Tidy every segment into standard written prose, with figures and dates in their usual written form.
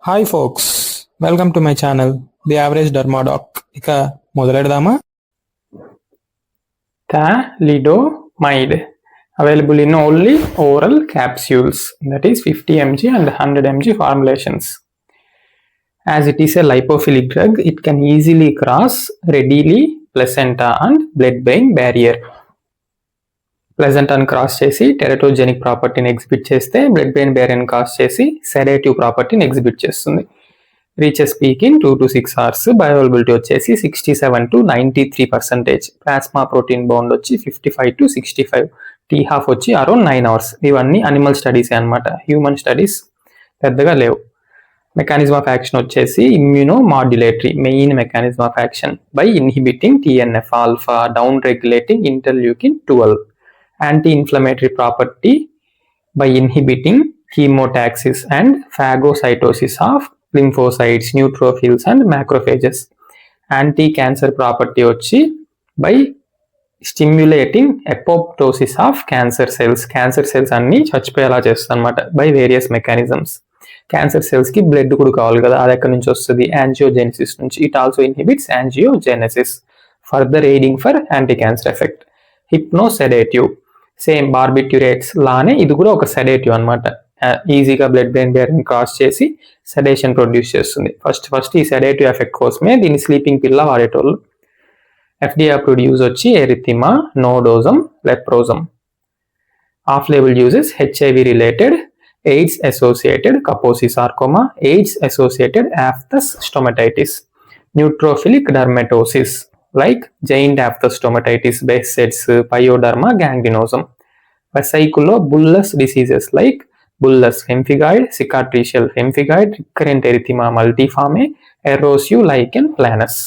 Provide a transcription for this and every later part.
Hi folks, welcome to my channel the average Dermadoc. ఇక మొదలెడదామా? Thalidomide available in only oral capsules, that is 50 mg and 100 mg formulations. As it is a lipophilic drug, it can easily cross readily placenta and blood-brain barrier. ప్లెజెంటాను cross చేసి teratogenic ప్రాపర్టీని exhibit చేస్తే blood brain బ్యారియర్ని cross చేసి sedative ప్రాపర్టీని exhibit చేస్తుంది. Reaches peak in 2 to 6 hours. Bioavailability వచ్చేసి 67 to 93%. Plasma protein bound వచ్చి 55 to 65. టీ హాఫ్ వచ్చి అరౌండ్ 9 hours. ఇవన్నీ అనిమల్ స్టడీసే అనమాట, హ్యూమన్ స్టడీస్ పెద్దగా లేవు. మెకానిజం ఆఫ్ యాక్షన్ వచ్చేసి immuno modulatory. Main mechanism of action by inhibiting TNF alpha, down regulating interleukin 12. Anti-inflammatory property by inhibiting chemotaxis and phagocytosis of lymphocytes, neutrophils and macrophages. Anti-cancer property వచ్చి by stimulating apoptosis of cancer cells. Cancer cells అన్ని చచ్చిపోయేలా చేస్తుంది అనమాట by various mechanisms. Cancer cells కి blood కూడా కావాలి కదా, అది ఎక్కడి నుంచి వస్తుంది? యాంజియోజెనిసిస్ నుంచి. It also inhibits angiogenesis, further aiding for anti cancer effect. Hypnosedative, same barbiturates లానే ఇది కూడా ఒక సెడేటివ్ అనమాట. ఈజీగా బ్లడ్ బ్రెయిన్ బ్యారియర్ని క్రాస్ చేసి సెడేషన్ ప్రొడ్యూస్ చేస్తుంది. ఫస్ట్ ఈ సెడేటివ్ ఎఫెక్ట్ కోసమే దీన్ని స్లీపింగ్ పిల్ల వాడేటోళ్ళు. ఎఫ్డిఏ అప్రూవ్డ్ యూజ్ వచ్చి erythema, nodosum, leprosum. Off label uses HIV related, AIDS associated Kaposi sarcoma, AIDS associated aphthous stomatitis, neutrophilic dermatosis like giant aphthous stomatitis, Behçet's, Pyoderma gangrenosum. Vesiculobullous diseases like bullous pemphigoid, cicatricial pemphigoid, recurrent erythema multiforme, erosive lichen planus.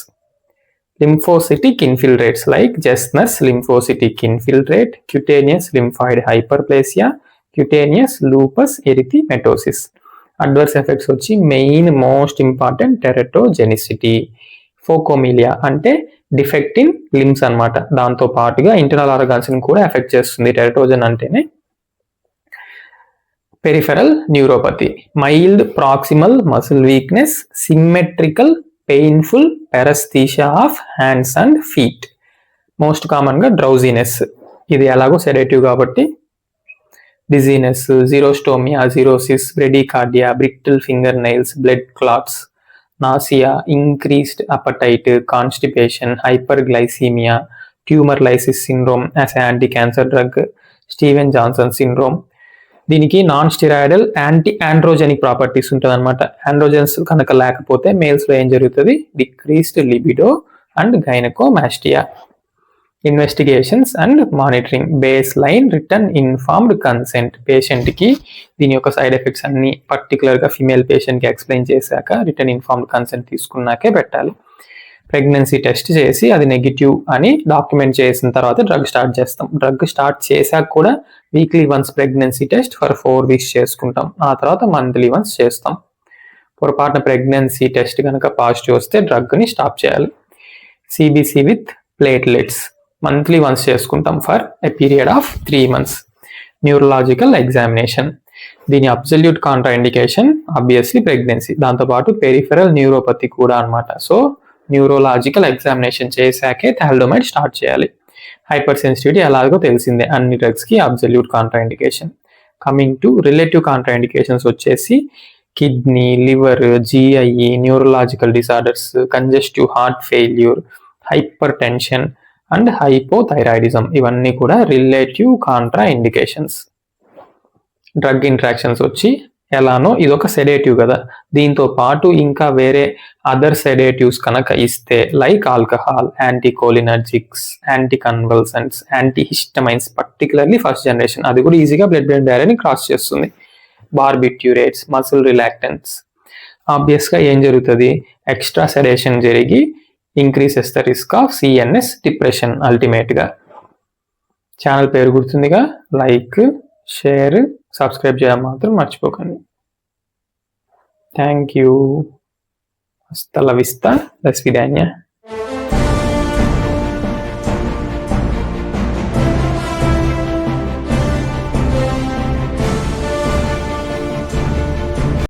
Lymphocytic infiltrates like Jessner's lymphocytic infiltrate, cutaneous lymphoid hyperplasia, cutaneous lupus erythematosus. Adverse effects వచ్చి main most important టెరటోజెనిసిటీ. ఫోకోమిలియా అంటే defect in limbs అనమాట. దాంతో పాటుగా internal organs ని కూడా effect చేస్తుంది teratogen అంటేనే. Peripheral neuropathy, mild proximal muscle weakness, symmetrical painful paresthesia of hands and feet. Most common గా డ్రౌజీనెస్, ఇది ఎలాగో సెడేటివ్ కాబట్టి. Dizziness, xerostomia, xerosis, bradycardia, brittle finger nails, blood clots, nausea, increased appetite, constipation, hyperglycemia, tumor lysis syndrome as an anti-cancer drug, Steven-Johnson syndrome. దీనికి non steroidal anti androgenic properties ఉంటుంది అనమాట. Androgens కనుక లేకపోతే males లో ఏం జరుగుతుంది? Decreased libido and gynaecomastia. Investigations and monitoring, base line return informed consent. పేషెంట్కి దీని యొక్క సైడ్ ఎఫెక్ట్స్ అన్ని పర్టికులర్గా ఫిమేల్ పేషెంట్కి ఎక్స్ప్లెయిన్ చేశాక రిటర్న్ ఇన్ఫార్మ్డ్ కన్సెంట్ తీసుకున్నాకే పెట్టాలి. ప్రెగ్నెన్సీ టెస్ట్ చేసి అది నెగిటివ్ అని డాక్యుమెంట్ చేసిన తర్వాత డ్రగ్ స్టార్ట్ చేస్తాం. డ్రగ్ స్టార్ట్ చేశాక కూడా weekly once pregnancy test for 4 weeks చేసుకుంటాం. ఆ తర్వాత మంత్లీ వన్స్ చేస్తాం. పొరపాటున ప్రెగ్నెన్సీ టెస్ట్ కనుక పాజిటివ్ వస్తే డ్రగ్ని స్టాప్ చేయాలి. CBC with platelets monthly once చేసుకుంటాం for a period of 3 months. Neurological examination, దీని absolute contraindication obviously pregnancy, దాంతోపాటు పెరిఫెరల్ న్యూరోపతి కూడా అనమాట. సో న్యూరోలాజికల్ ఎగ్జామినేషన్ చేశాకే థాలిడోమైడ్ స్టార్ట్ చేయాలి. హైపర్ సెన్సిటివిటీ ఎలాగో తెలిసిందే, అన్ని డ్రగ్స్కి absolute contraindication. Coming to relative contraindications వచ్చేసి kidney, liver, GIE, neurological disorders, congestive heart failure, hypertension and hypothyroidism. ఇవన్నీ కూడా relative Contra indications. Drug interactions వచ్చి ఎలానో ఇదొక సెడేటివ్ కదా, దీంతో పాటు ఇంకా వేరే అదర్ సెడేటివ్స్ కనుక ఇస్తే like alcohol, anticholinergics, anticonvulsants, antihistamines, particularly first generation, అది కూడా ఈజీగా బ్లడ్ బ్రెయిన్ బ్యారియర్ని క్రాస్ చేస్తుంది. Barbiturates, muscle relaxants. ఆబ్వియస్గా ఏం జరుగుతుంది? ఎక్స్ట్రా సెడేషన్ జరిగి increases the risk of CNS depression అల్టిమేట్గా. ఛానల్ పేరు గుర్తుందిగా, లైక్, షేర్, సబ్స్క్రైబ్ చేయడం మాత్రం మర్చిపోకండి. Thank you. హasta la vista, las vidania.